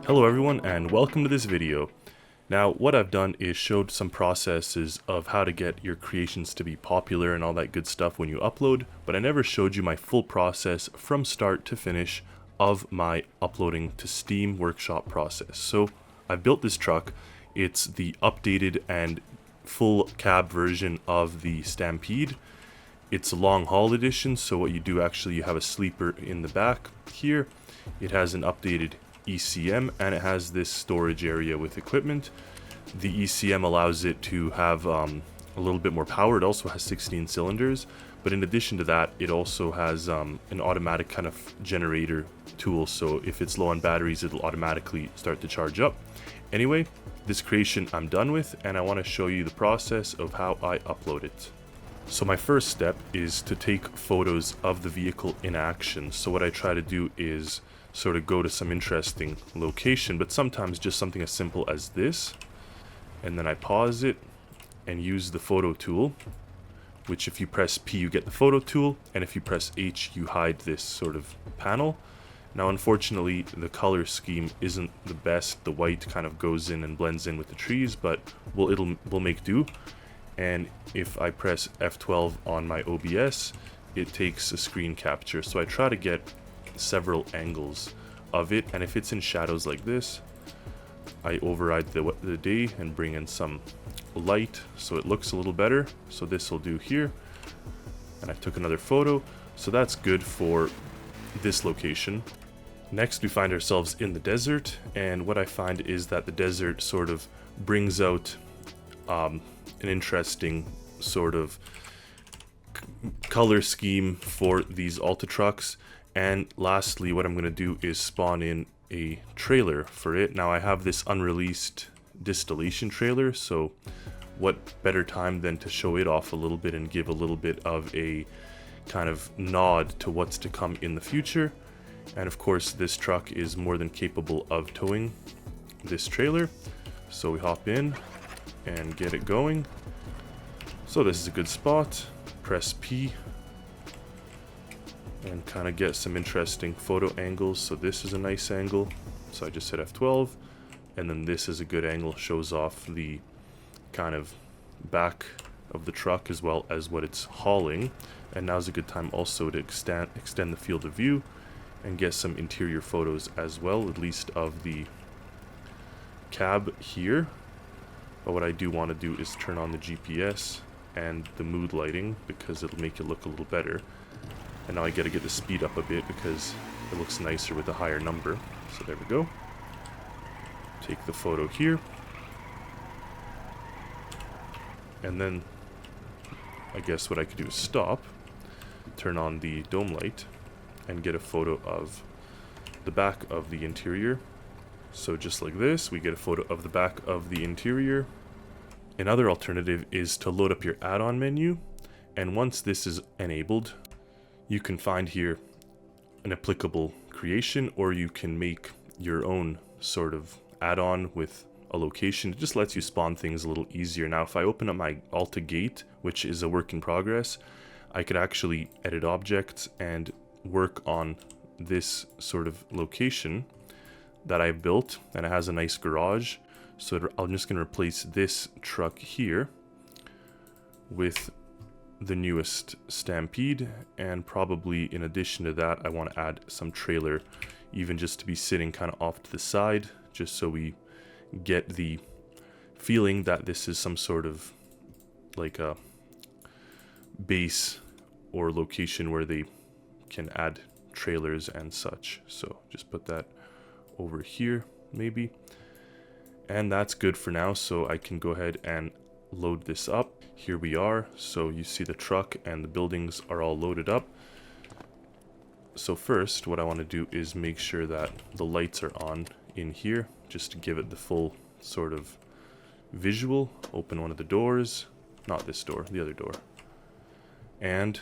Hello everyone and welcome to this video. Now what I've done is showed some processes of how to get your creations to be popular and all that good stuff when you upload, but I never showed you my full process from start to finish of my uploading to Steam Workshop process. So I've built this truck. It's the updated and full cab version of the Stampede. It's a long haul edition, so what you do actually, you have a sleeper in the back here. It has an updated ECM and it has this storage area with equipment. The ECM allows it to have a little bit more power. It also has 16 cylinders, but in addition to that, it also has an automatic kind of generator tool, so if it's low on batteries, it'll automatically start to charge up. Anyway, this creation I'm done with, and I want to show you the process of how I upload it. So my first step is to take photos of the vehicle in action. So what I try to do is sort of go to some interesting location, but sometimes just something as simple as this, and then I pause it and use the photo tool, which if you press P you get the photo tool, and if you press H you hide this sort of panel. Now unfortunately the color scheme isn't the best. The white kind of goes in and blends in with the trees, but we'll make do. And if I press F12 on my OBS, it takes a screen capture. So I try to get several angles of it, and if it's in shadows like this, I override the day and bring in some light so it looks a little better. So this will do here, and I took another photo, so that's good for this location. Next we find ourselves in the desert, and what I find is that the desert sort of brings out an interesting sort of color scheme for these Alta trucks. And lastly, what I'm going to do is spawn in a trailer for it. Now I have this unreleased distillation trailer, so what better time than to show it off a little bit and give a little bit of a kind of nod to what's to come in the future. And of course this truck is more than capable of towing this trailer, so we hop in and get it going. So this is a good spot. Press P and kind of get some interesting photo angles. So this is a nice angle, so I just hit F12, and then this is a good angle, shows off the kind of back of the truck as well as what it's hauling. And now's a good time also to extend the field of view and get some interior photos as well, at least of the cab here. But what I do want to do is turn on the GPS and the mood lighting, because it'll make it look a little better. And now I gotta get the speed up a bit because it looks nicer with a higher number. So there we go. Take the photo here. And then I guess what I could do is stop, turn on the dome light, and get a photo of the back of the interior. So just like this, we get a photo of the back of the interior. Another alternative is to load up your add-on menu, and once this is enabled, you can find here an applicable creation, or you can make your own sort of add-on with a location. It just lets you spawn things a little easier. Now if I open up my Alta Gate, which is a work in progress, I could actually edit objects and work on this sort of location that I built, and it has a nice garage. So I'm just going to replace this truck here with the newest Stampede, and probably in addition to that I want to add some trailer, even just to be sitting kind of off to the side, just so we get the feeling that this is some sort of like a base or location where they can add trailers and such. So just put that over here maybe, and that's good for now. So I can go ahead and load this up. Here we are. So you see the truck and the buildings are all loaded up. So first what I want to do is make sure that the lights are on in here, just to give it the full sort of visual. Open one of the doors, not this door, the other door, and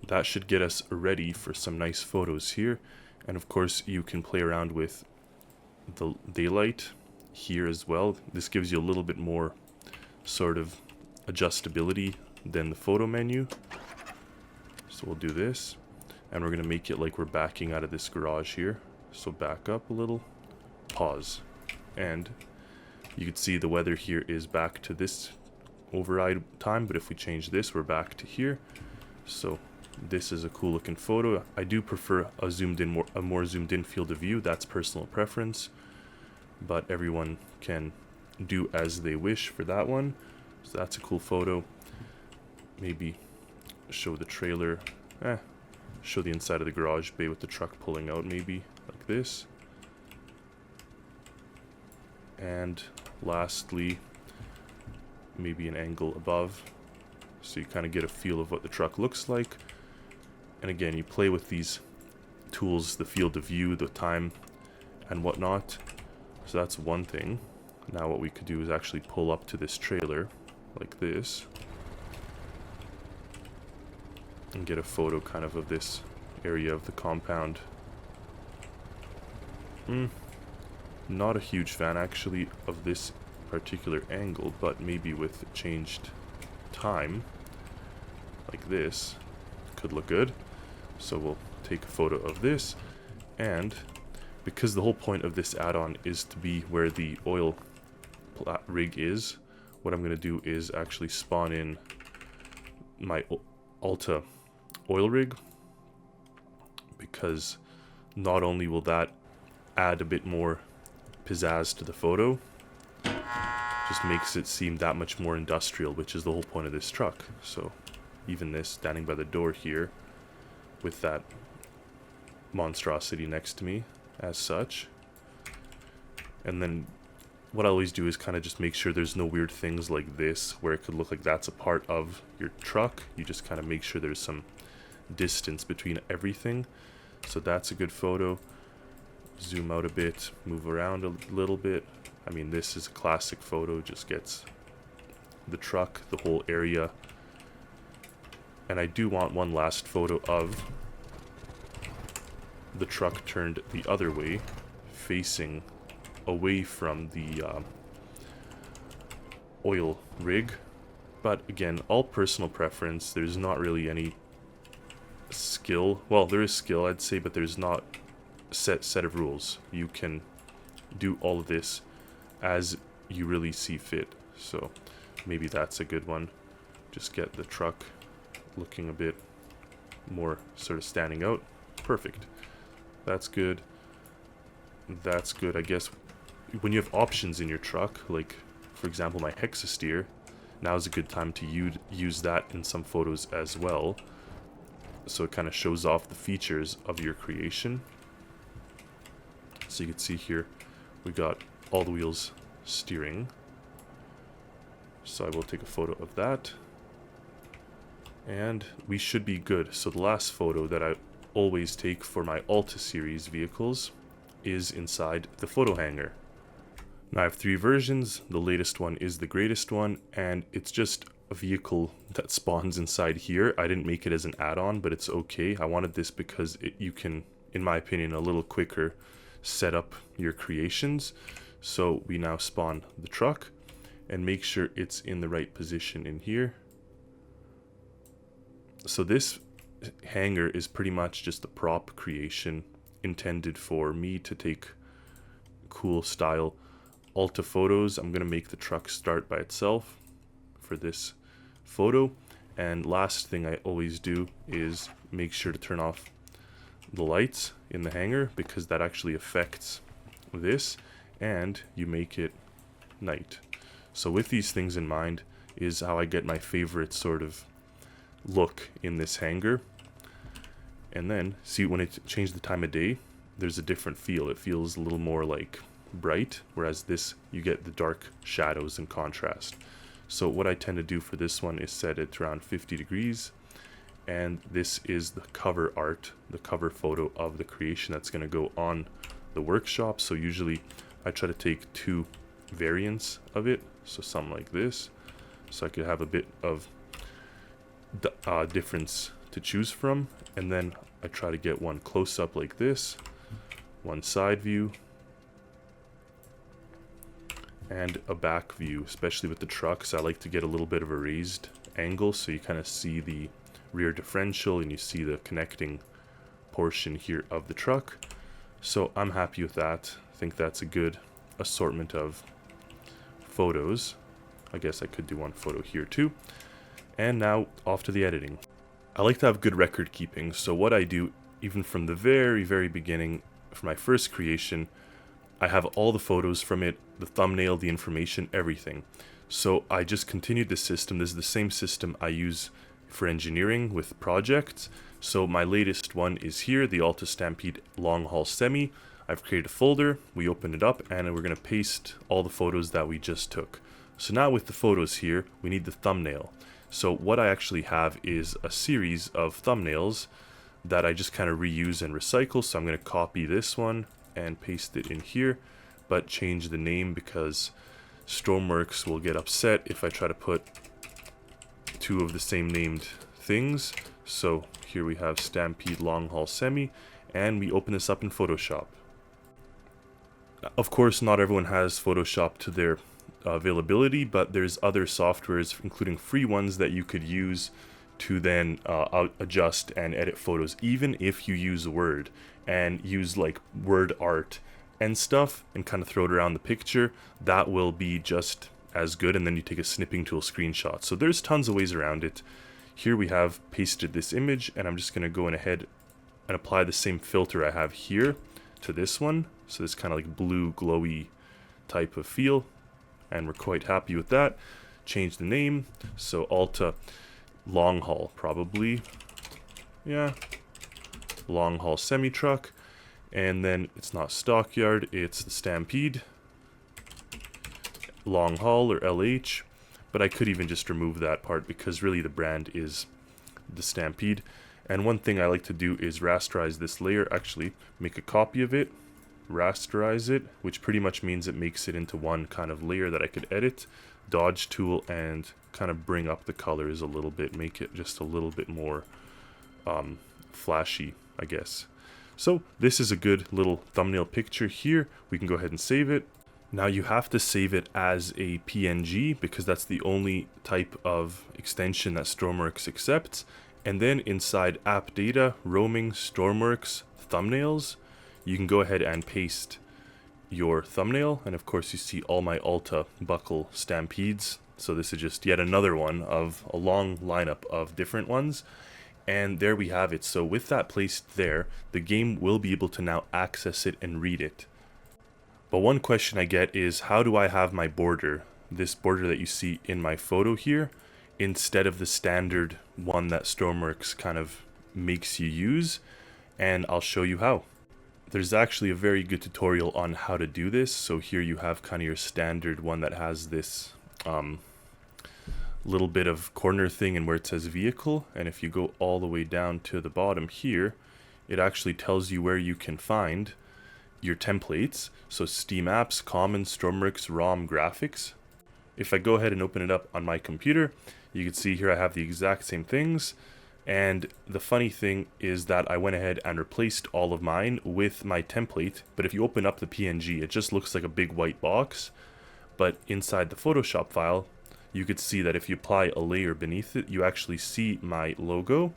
that should get us ready for some nice photos here. And of course you can play around with the daylight here as well. This gives you a little bit more sort of adjustability than the photo menu. So we'll do this, and we're going to make it like we're backing out of this garage here. So back up a little, pause. And you can see the weather here is back to this override time, but if we change this, we're back to here. So this is a cool looking photo. I do prefer a more zoomed in field of view. That's personal preference, but everyone can do as they wish for that one. So that's a cool photo. Maybe show the trailer, show the inside of the garage bay with the truck pulling out, maybe like this. And lastly, maybe an angle above, so you kind of get a feel of what the truck looks like. And again, you play with these tools, the field of view, the time, and whatnot. So that's one thing. Now what we could do is actually pull up to this trailer, like this, and get a photo kind of this area of the compound. Not a huge fan actually of this particular angle, but maybe with changed time, like this, could look good. So we'll take a photo of this, and because the whole point of this add-on is to be where the oil rig is, what I'm going to do is actually spawn in my Alta oil rig, because not only will that add a bit more pizzazz to the photo, just makes it seem that much more industrial, which is the whole point of this truck. So even this, standing by the door here with that monstrosity next to me as such. And then what I always do is kind of just make sure there's no weird things like this where it could look like that's a part of your truck. You just kind of make sure there's some distance between everything. So that's a good photo. Zoom out a bit, move around a little bit. I mean, this is a classic photo, just gets the truck, the whole area. And I do want one last photo of the truck turned the other way, facing away from the oil rig. But again, all personal preference. There's not really any skill. Well, there is skill, I'd say, but there's not a set of rules. You can do all of this as you really see fit. So maybe that's a good one. Just get the truck looking a bit more sort of standing out. Perfect. That's good. That's good. I guess when you have options in your truck, like for example my Hexasteer, now is a good time to use that in some photos as well. So it kind of shows off the features of your creation. So you can see here we got all the wheels steering. So I will take a photo of that. And we should be good. So the last photo that I always take for my Alta series vehicles is inside the photo hanger. Now I have 3 versions. The latest one is the greatest one, and it's just a vehicle that spawns inside here. I didn't make it as an add-on, but it's okay. I wanted this because you can, in my opinion, a little quicker set up your creations. So we now spawn the truck and make sure it's in the right position in here. So this hanger is pretty much just a prop creation intended for me to take cool style Alta photos. I'm gonna make the truck start by itself for this photo. And last thing I always do is make sure to turn off the lights in the hanger, because that actually affects this, and you make it night. So with these things in mind is how I get my favorite sort of look in this hanger. And then see, when it changed the time of day, there's a different feel. It feels a little more like bright, whereas this, you get the dark shadows and contrast. So what I tend to do for this one is set it around 50 degrees, and this is the cover art, the cover photo of the creation that's going to go on the workshop. So usually I try to take 2 variants of it, so something like this, so I could have a bit of difference to choose from. And then I try to get one close up like this, one side view, and a back view, especially with the trucks. I like to get a little bit of a raised angle, so you kind of see the rear differential and you see the connecting portion here of the truck. So I'm happy with that. I think that's a good assortment of photos. I guess I could do one photo here too. And now off to the editing. I like to have good record keeping, so what I do, even from the very beginning, for my first creation, I have all the photos from it, the thumbnail, the information, everything. So I just continued this system. This is the same system I use for engineering with projects. So my latest one is here, the Alta Stampede Long Haul Semi. I've created a folder, we open it up, and we're going to paste all the photos that we just took. So now with the photos here, we need the thumbnail. So what I actually have is a series of thumbnails that I just kind of reuse and recycle. So I'm going to copy this one and paste it in here, but change the name because Stormworks will get upset if I try to put two of the same named things. So here we have Stampede Long Haul Semi, and we open this up in Photoshop. Of course, not everyone has Photoshop to their availability, but there's other softwares, including free ones, that you could use to then adjust and edit photos, even if you use Word and use like word art and stuff and kind of throw it around the picture. That will be just as good, and then you take a snipping tool screenshot. So there's tons of ways around it. Here we have pasted this image, and I'm just going to go in ahead and apply the same filter I have here to this one, so this kind of like blue glowy type of feel, and we're quite happy with that. Change the name, so Alta Long Haul, probably, yeah, Long Haul Semi Truck, and then it's not Stockyard, it's the Stampede Long Haul, or LH, but I could even just remove that part because really the brand is the Stampede. And one thing I like to do is rasterize this layer, actually make a copy of it, rasterize it, which pretty much means it makes it into one kind of layer that I could edit, dodge tool, and kind of bring up the colors a little bit, make it just a little bit more flashy, I guess. So this is a good little thumbnail picture here. We can go ahead and save it. Now you have to save it as a PNG because that's the only type of extension that Stormworks accepts. And then inside app data, roaming, Stormworks, thumbnails, you can go ahead and paste your thumbnail. And of course you see all my Alta buckle Stampedes. So this is just yet another one of a long lineup of different ones. And there we have it. So with that placed there, the game will be able to now access it and read it. But one question I get is, how do I have my border, this border that you see in my photo here, instead of the standard one that Stormworks kind of makes you use? And I'll show you how. There's actually a very good tutorial on how to do this. So here you have kind of your standard one that has this little bit of corner thing and where it says vehicle, and if you go all the way down to the bottom here, it actually tells you where you can find your templates. So Steam Apps, Common, Stormworks, ROM, Graphics. If I go ahead and open it up on my computer, you can see here I have the exact same things. And the funny thing is that I went ahead and replaced all of mine with my template, but if you open up the PNG, it just looks like a big white box. But inside the Photoshop file, you could see that if you apply a layer beneath it, you actually see my logo.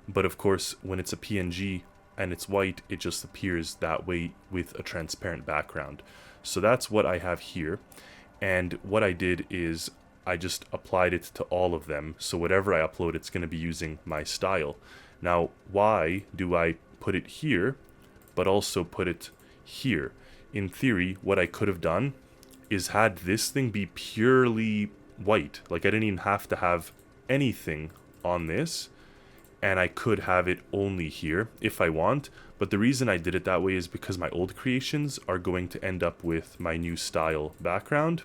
But of course, when it's a PNG and it's white, it just appears that way with a transparent background. So that's what I have here. And what I did is I just applied it to all of them. So whatever I upload, it's going to be using my style. Now, why do I put it here, but also put it here? In theory, what I could have done is had this thing be purely white. Like I didn't even have to have anything on this. And I could have it only here if I want, but the reason I did it that way is because my old creations are going to end up with my new style background,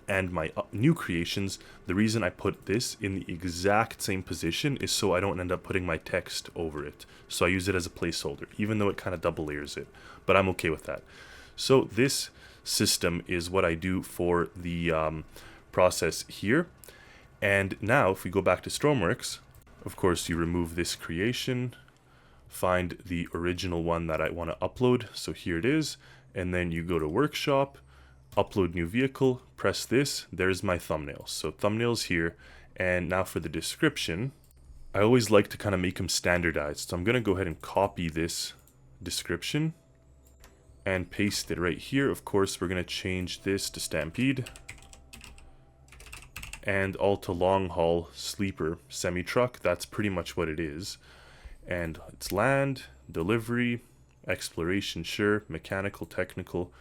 and my new creations, the reason I put this in the exact same position is so I don't end up putting my text over it. So I use it as a placeholder, even though it kind of double layers it, but I'm okay with that. So this system is what I do for the process here. And now if we go back to Stormworks, of course, you remove this creation, find the original one that I want to upload. So here it is. And then you go to Workshop, upload new vehicle, press this. There's my thumbnail. So thumbnails here. And now for the description, I always like to kind of make them standardized. So I'm going to go ahead and copy this description. and paste it right here. Of course, we're going to change this to Stampede and all to long haul sleeper semi-truck. That's pretty much what it is. And it's land, delivery, exploration, sure, mechanical, technical.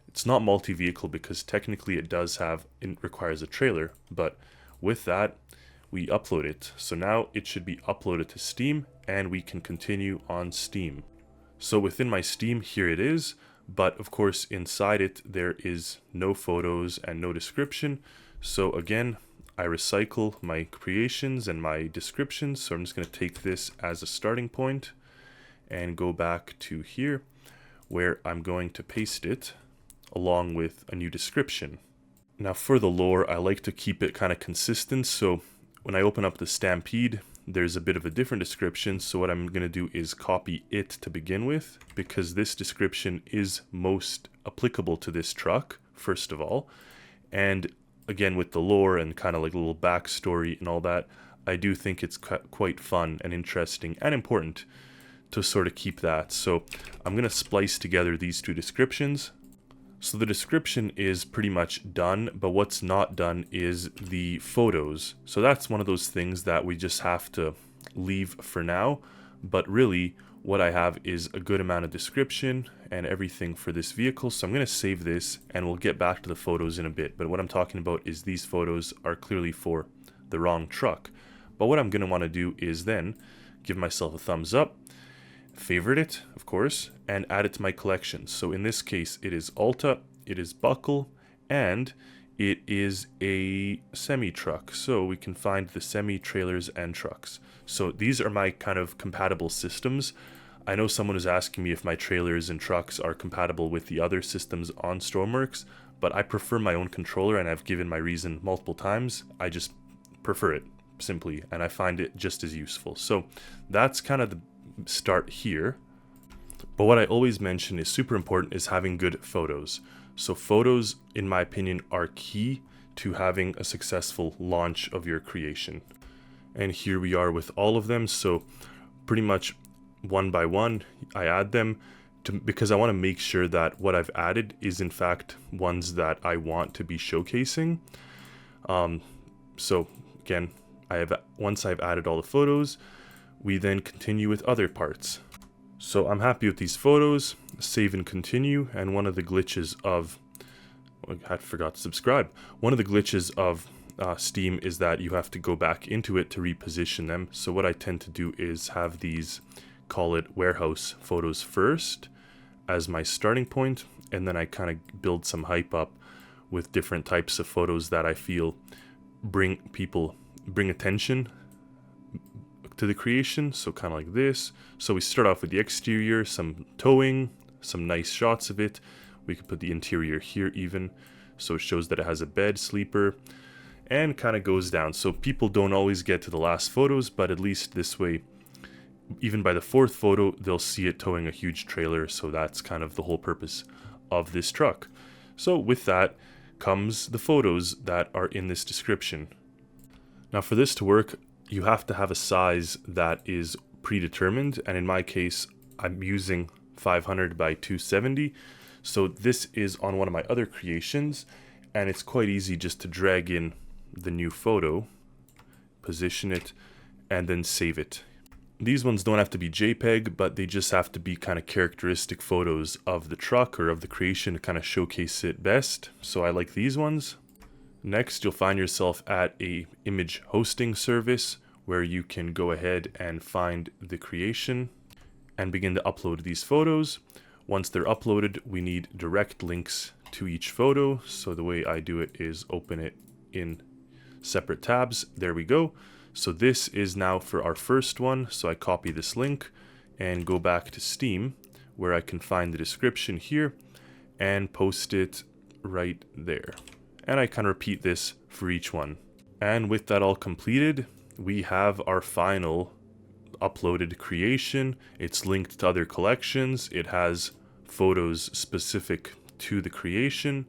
It's not multi-vehicle because technically it requires a trailer, but with that, we upload it. So now it should be uploaded to Steam and we can continue on Steam. So within my Steam, here it is, but of course inside it there is no photos and no description. So again, I recycle my creations and my descriptions. So I'm just going to take this as a starting point and go back to here where I'm going to paste it along with a new description. Now for the lore, I like to keep it kind of consistent. So when I open up the Stampede, there's a bit of a different description. So what I'm going to do is copy it to begin with, because this description is most applicable to this truck, first of all. And again, with the lore and kind of like a little backstory and all that, I do think it's quite fun and interesting and important to sort of keep that. So I'm going to splice together these two descriptions. So the description is pretty much done, but what's not done is the photos. So that's one of those things that we just have to leave for now. But really, what I have is a good amount of description and everything for this vehicle. So I'm going to save this and we'll get back to the photos in a bit. But what I'm talking about is these photos are clearly for the wrong truck. But what I'm going to want to do is then give myself a thumbs up, favorite it, of course, and add it to my collection. So in this case, it is Alta, it is Buckle, and it is a semi-truck. So we can find the semi-trailers and trucks. So these are my kind of compatible systems. I know someone is asking me if my trailers and trucks are compatible with the other systems on Stormworks, but I prefer my own controller, and I've given my reason multiple times. I just prefer it, simply, and I find it just as useful. So that's kind of the start here. But what I always mention is super important is having good photos. So photos, in my opinion, are key to having a successful launch of your creation. And here we are with all of them. So pretty much one by one, I add them because I want to make sure that what I've added is in fact ones that I want to be showcasing. So again, once I've added all the photos, we then continue with other parts. So I'm happy with these photos, save and continue, and one of the glitches of, I forgot to subscribe. One of the glitches of Steam is that you have to go back into it to reposition them. So what I tend to do is have these, call it warehouse photos first as my starting point, and then I kind of build some hype up with different types of photos that I feel bring attention to the creation. So kind of like this. So we start off with the exterior, some towing, some nice shots of it. We could put the interior here even, so it shows that it has a bed, sleeper, and kind of goes down. So people don't always get to the last photos, but at least this way, even by the fourth photo, they'll see it towing a huge trailer. So that's kind of the whole purpose of this truck. So with that comes the photos that are in this description. Now for this to work, you have to have a size that is predetermined, and in my case I'm using 500 by 270. So this is on one of my other creations, and it's quite easy just to drag in the new photo, position it, and then save it. These ones don't have to be JPEG, but they just have to be kind of characteristic photos of the truck or of the creation to kind of showcase it best. So I like these ones. Next, you'll find yourself at a image hosting service where you can go ahead and find the creation and begin to upload these photos. Once they're uploaded, we need direct links to each photo. So the way I do it is open it in separate tabs. There we go. So this is now for our first one. So I copy this link and go back to Steam where I can find the description here and post it right there. And I kind of repeat this for each one. And with that all completed, we have our final uploaded creation. It's linked to other collections. It has photos specific to the creation,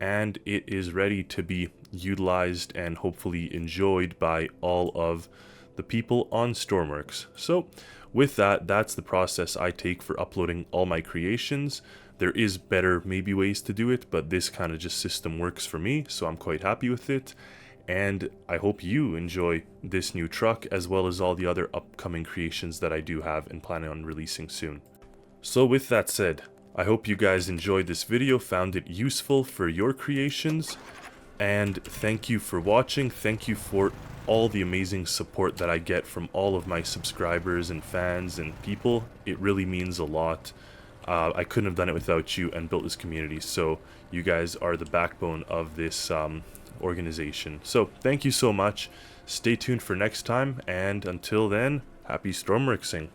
and it is ready to be utilized and hopefully enjoyed by all of the people on Stormworks. So with that, that's the process I take for uploading all my creations. There is better maybe ways to do it, but this kind of just system works for me, so I'm quite happy with it. And I hope you enjoy this new truck as well as all the other upcoming creations that I do have and plan on releasing soon. So with that said, I hope you guys enjoyed this video, found it useful for your creations, and thank you for watching. Thank you for all the amazing support that I get from all of my subscribers and fans and people. It really means a lot. I couldn't have done it without you and built this community, so you guys are the backbone of this organization. So thank you so much. Stay tuned for next time, and until then, happy Stormworksing.